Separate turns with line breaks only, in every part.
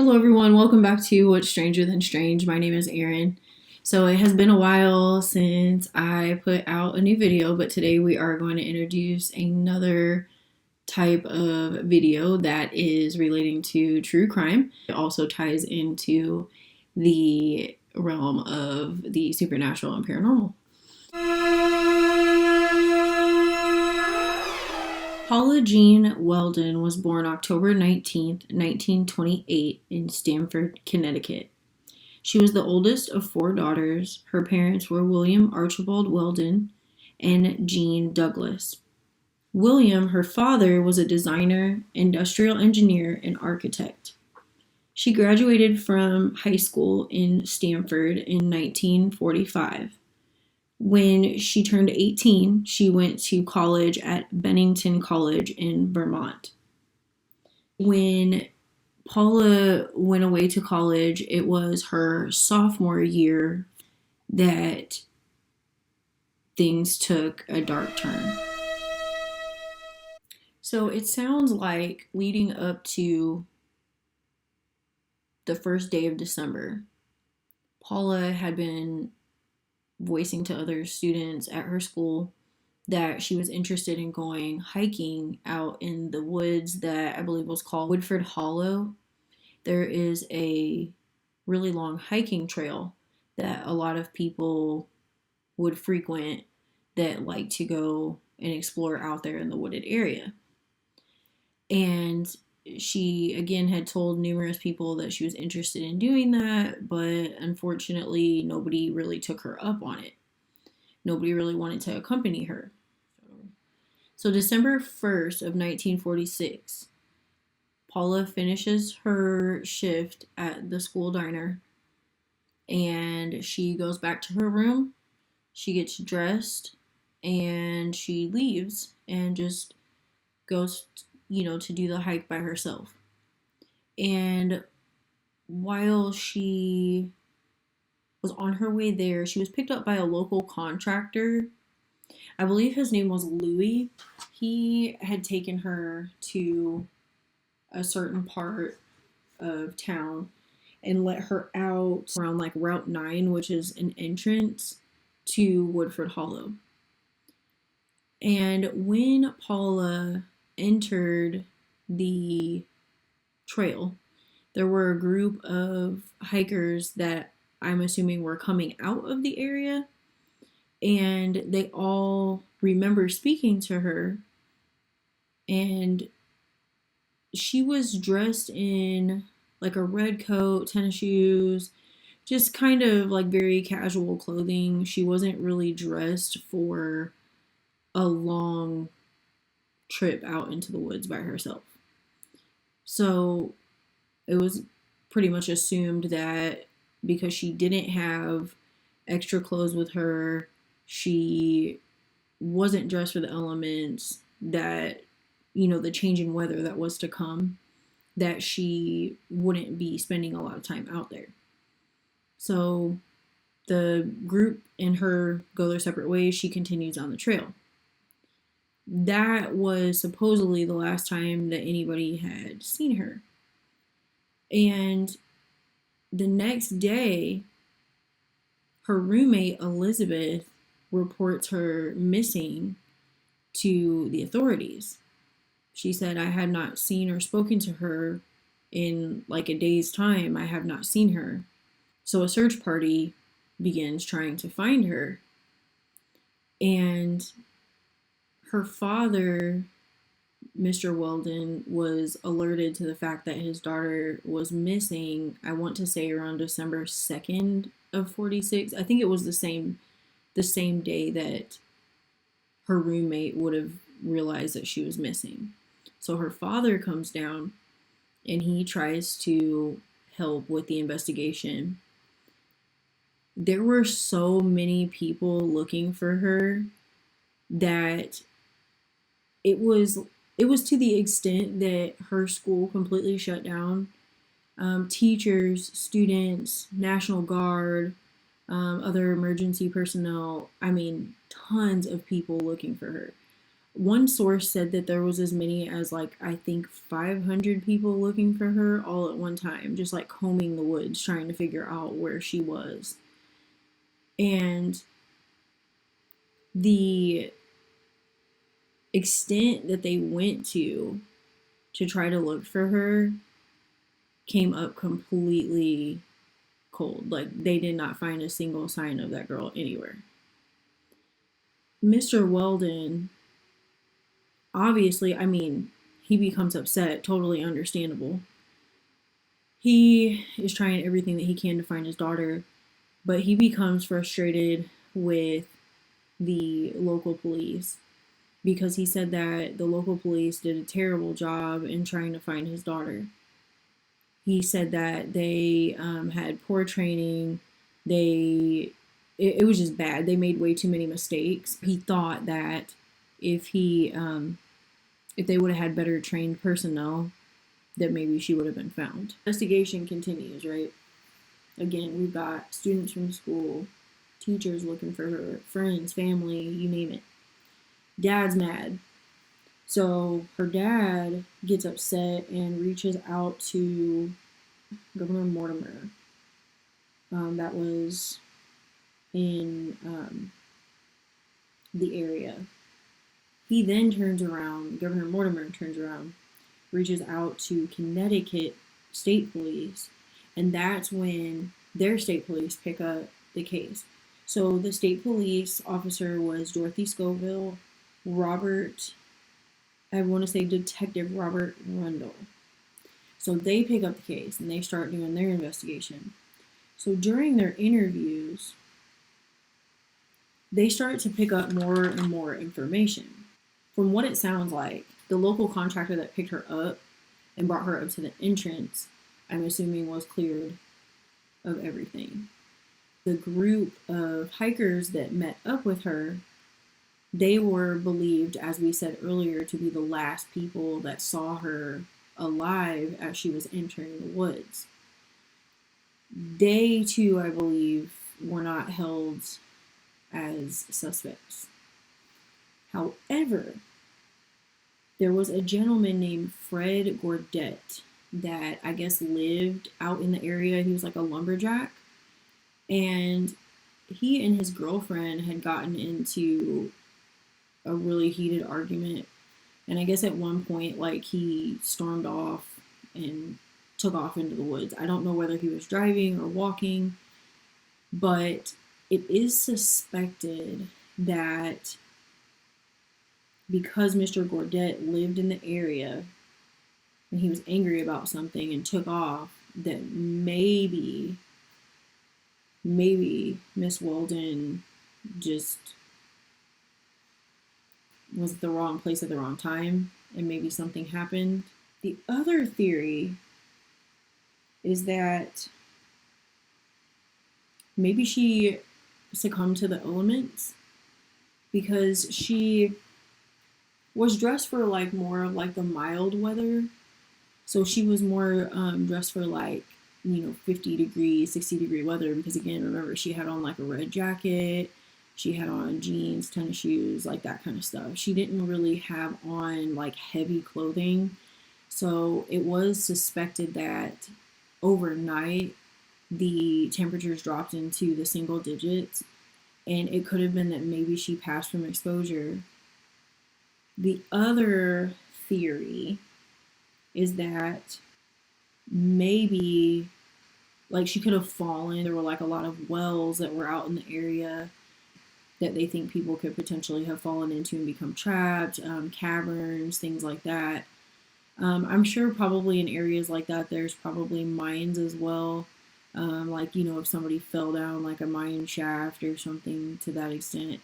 Hello, everyone. Welcome back to What's Stranger Than Strange. My name is Erin. So, it has been a while since I put out a new video, but today we are going to introduce another type of video that is relating to true crime. It also ties into the realm of the supernatural and paranormal. Paula Jean Weldon was born October 19th, 1928 in Stamford, Connecticut. She was the oldest of four daughters. Her parents were William Archibald Weldon and Jean Douglas. William, her father, was a designer, industrial engineer, and architect. She graduated from high school in Stamford in 1945. When she turned 18, she went to college at Bennington College in Vermont. When Paula went away to college, it was her sophomore year that things took a dark turn. So it sounds like leading up to the first day of December, Paula had been voicing to other students at her school that she was interested in going hiking out in the woods that I believe was called Woodford Hollow. There is a really long hiking trail that a lot of people would frequent that like to go and explore out there in the wooded area. And she again had told numerous people that she was interested in doing that, but unfortunately nobody really took her up on it. Nobody really wanted to accompany her. So December 1st of 1946, Paula finishes her shift at the school diner and she goes back to her room. She gets dressed and she leaves and just goes to do the hike by herself. And while she was on her way there, she was picked up by a local contractor. I believe his name was Louis. He had taken her to a certain part of town and let her out around like Route 9, which is an entrance to Woodford Hollow. And when Paula entered the trail, there were a group of hikers that I'm assuming were coming out of the area, and they all remember speaking to her, and she was dressed in like a red coat, tennis shoes, just kind of like very casual clothing. She wasn't really dressed for a long trip out into the woods by herself. So it was pretty much assumed that because she didn't have extra clothes with her, she wasn't dressed for the elements, that, the changing weather that was to come, that she wouldn't be spending a lot of time out there. So the group and her go their separate ways. She continues on the trail. That was supposedly the last time that anybody had seen her. And the next day, her roommate, Elizabeth, reports her missing to the authorities. She said, "I had not seen or spoken to her in like a day's time. I have not seen her." So a search party begins trying to find her. And her father, Mr. Weldon, was alerted to the fact that his daughter was missing, I want to say around December 2nd of 46. I think it was the same day that her roommate would have realized that she was missing. So her father comes down and he tries to help with the investigation. There were so many people looking for her that it was to the extent that her school completely shut down. Teachers, students, National Guard, other emergency personnel, tons of people looking for her. One source said that there was as many as, like, I think 500 people looking for her all at one time, just like combing the woods trying to figure out where she was. And the extent that they went to try to look for her came up completely cold. Like, they did not find a single sign of that girl anywhere. Mr. Weldon, obviously, I mean, he becomes upset, totally understandable. He is trying everything that he can to find his daughter, but he becomes frustrated with the local police because he said that the local police did a terrible job in trying to find his daughter. He said that they had poor training. It was just bad. They made way too many mistakes. He thought that if if they would have had better trained personnel, that maybe she would have been found. Investigation continues, right? Again, we've got students from school, teachers looking for her, friends, family, you name it. Dad's mad. So her dad gets upset and reaches out to Governor Mortimer. That was in the area. He then turns around, Governor Mortimer turns around, reaches out to Connecticut State Police, and that's when their state police pick up the case. So the state police officer was Dorothy Scoville, I want to say Detective Robert Rundle. So they pick up the case and they start doing their investigation. So during their interviews, they start to pick up more and more information. From what it sounds like, the local contractor that picked her up and brought her up to the entrance, I'm assuming, was cleared of everything. The group of hikers that met up with her, they were believed, as we said earlier, to be the last people that saw her alive as she was entering the woods. They too, I believe, were not held as suspects. However, there was a gentleman named Fred Gourdette that I guess lived out in the area. He was like a lumberjack. And he and his girlfriend had gotten into a really heated argument. And I guess at one point, like, he stormed off and took off into the woods. I don't know whether he was driving or walking, but it is suspected that because Mr. Gourdette lived in the area and he was angry about something and took off, that maybe Miss Weldon just was at the wrong place at the wrong time and maybe something happened. The other theory is that maybe she succumbed to the elements because she was dressed for like more of like the mild weather. So she was more dressed for like, 50 degree, 60 degree weather because, again, remember, she had on like a red jacket, she had on jeans, tennis shoes, like that kind of stuff. She didn't really have on like heavy clothing. So it was suspected that overnight the temperatures dropped into the single digits, and it could have been that maybe she passed from exposure. The other theory is that maybe like she could have fallen. There were like a lot of wells that were out in the area that they think people could potentially have fallen into and become trapped, caverns, things like that. I'm sure probably in areas like that there's probably mines as well. Like, if somebody fell down like a mine shaft or something to that extent.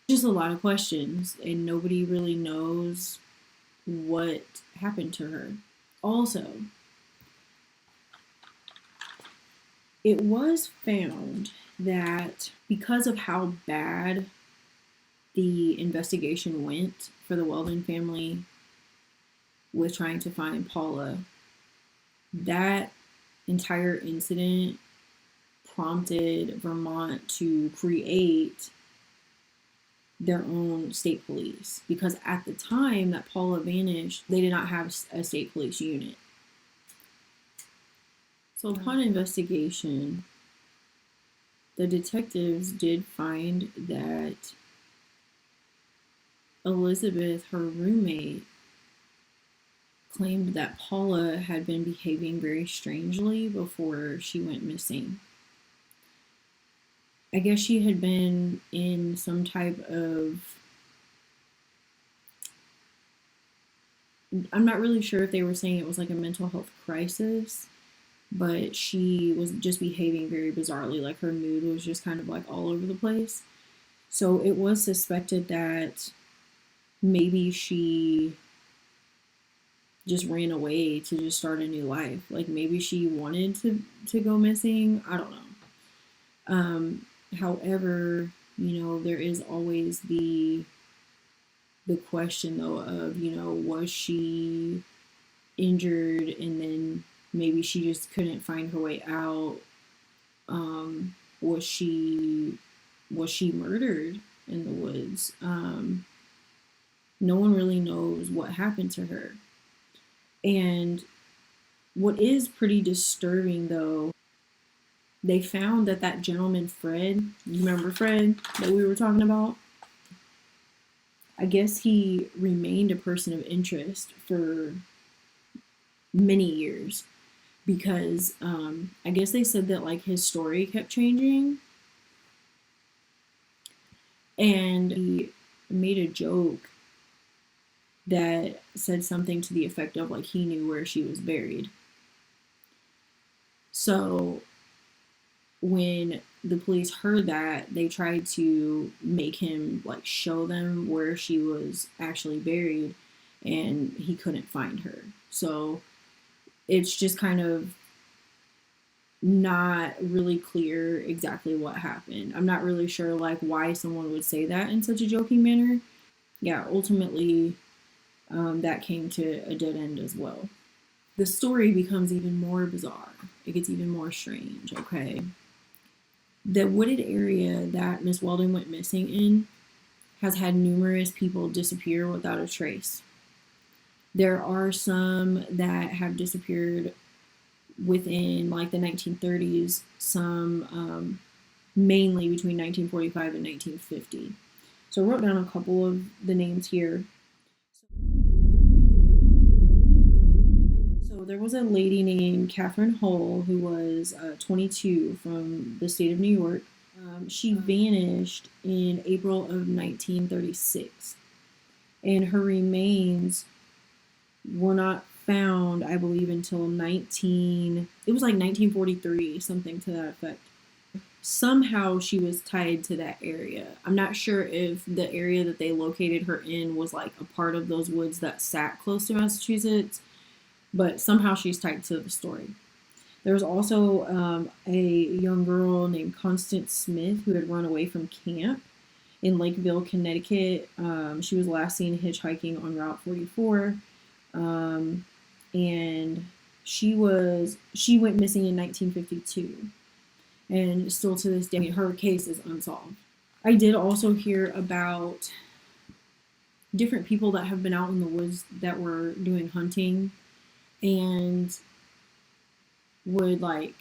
Just a lot of questions, and nobody really knows what happened to her. Also, it was found that because of how bad the investigation went for the Weldon family with trying to find Paula, that entire incident prompted Vermont to create their own state police, because at the time that Paula vanished, they did not have a state police unit. So upon investigation, the detectives did find that Elizabeth, her roommate, claimed that Paula had been behaving very strangely before she went missing. I guess she had been in some type of, I'm not really sure if they were saying it was like a mental health crisis, but she was just behaving very bizarrely. Like her mood was just kind of like all over the place. So it was suspected that maybe she just ran away to just start a new life. Like maybe she wanted to go missing. I don't know. However, there is always the question though of, was she injured and then maybe she just couldn't find her way out? Was she murdered in the woods? No one really knows what happened to her. And what is pretty disturbing though, they found that gentleman Fred, you remember Fred that we were talking about? I guess he remained a person of interest for many years because I guess they said that like his story kept changing, and he made a joke that said something to the effect of like he knew where she was buried. So when the police heard that, they tried to make him like show them where she was actually buried, and he couldn't find her. So it's just kind of not really clear exactly what happened. I'm not really sure like why someone would say that in such a joking manner. Yeah, ultimately that came to a dead end as well. The story becomes even more bizarre. It gets even more strange, okay? The wooded area that Miss Weldon went missing in has had numerous people disappear without a trace. There are some that have disappeared within like the 1930s, some mainly between 1945 and 1950. So I wrote down a couple of the names here. So there was a lady named Catherine Hull who was 22 from the state of New York. She vanished in April of 1936, and her remains were not found, I believe, until it was like 1943, something to that effect. Somehow she was tied to that area. I'm not sure if the area that they located her in was like a part of those woods that sat close to Massachusetts, but somehow she's tied to the story. There was also a young girl named Constance Smith who had run away from camp in Lakeville, Connecticut. She was last seen hitchhiking on Route 44, and she went missing in 1952, and still to this day her case is unsolved. I did also hear about different people that have been out in the woods that were doing hunting and would like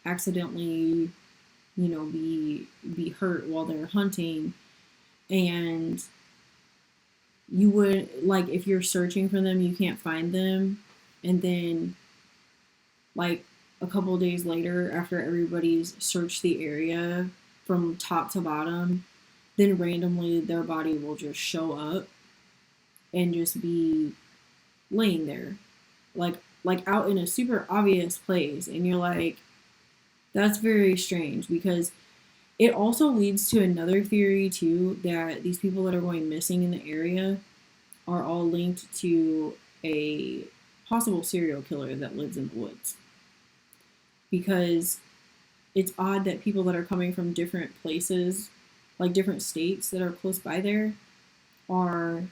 accidentally, be hurt while they're hunting, and you would like if you're searching for them, you can't find them, and then like a couple of days later, after everybody's searched the area from top to bottom, then randomly their body will just show up and just be laying there, like out in a super obvious place, and you're like, that's very strange, because it also leads to another theory too, that these people that are going missing in the area are all linked to a possible serial killer that lives in the woods. Because it's odd that people that are coming from different places, like different states that are close by there, are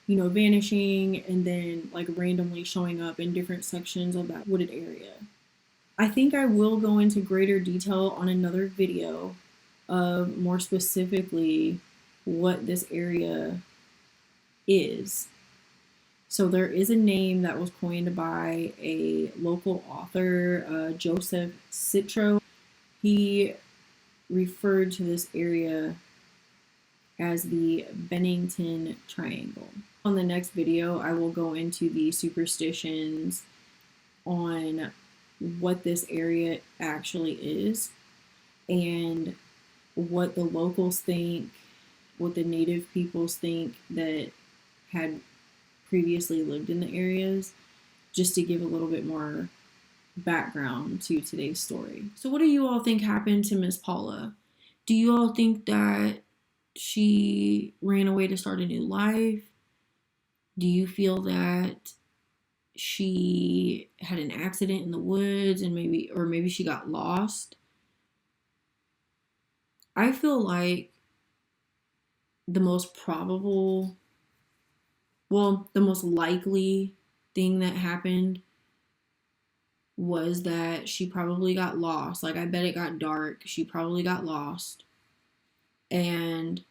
vanishing and then like randomly showing up in different sections of that wooded area. I think I will go into greater detail on another video of more specifically what this area is. So there is a name that was coined by a local author, Joseph Citro. He referred to this area as the Bennington Triangle. On the next video, I will go into the superstitions on what this area actually is and what the locals think, what the native peoples think that had previously lived in the areas, just to give a little bit more background to today's story. So what do you all think happened to Miss Paula? Do you all think that she ran away to start a new life? Do you feel that she had an accident in the woods and maybe she got lost? I feel like the most likely thing that happened was that she probably got lost. Like, I bet it got dark. She probably got lost. And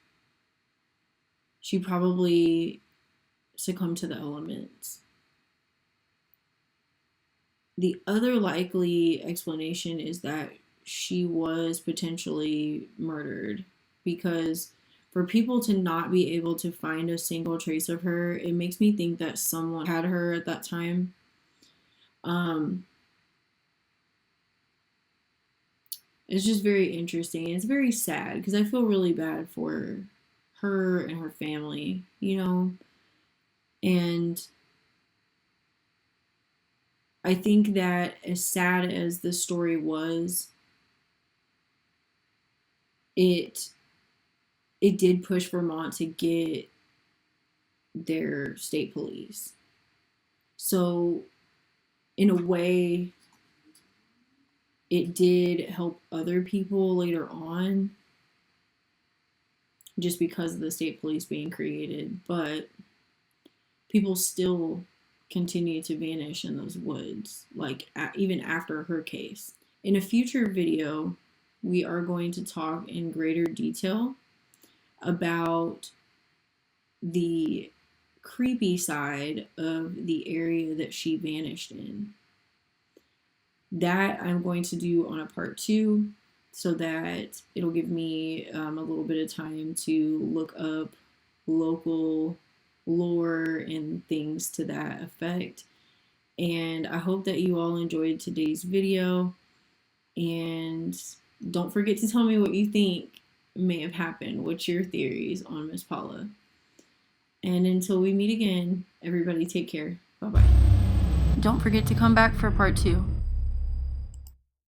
she probably succumbed to the elements. The other likely explanation is that she was potentially murdered, because for people to not be able to find a single trace of her, it makes me think that someone had her at that time. It's just very interesting. It's very sad because I feel really bad for her and her family, and I think that as sad as the story was, it did push Vermont to get their state police. So in a way, it did help other people later on, just because of the state police being created, but people still continue to vanish in those woods, like even after her case. In a future video, we are going to talk in greater detail about the creepy side of the area that she vanished in. That I'm going to do on a part 2, so that it'll give me a little bit of time to look up local lore and things to that effect. And I hope that you all enjoyed today's video, and don't forget to tell me what you think may have happened. What's your theories on Miss Paula? And until we meet again, everybody take care. Bye-bye. Don't forget to come back for part 2.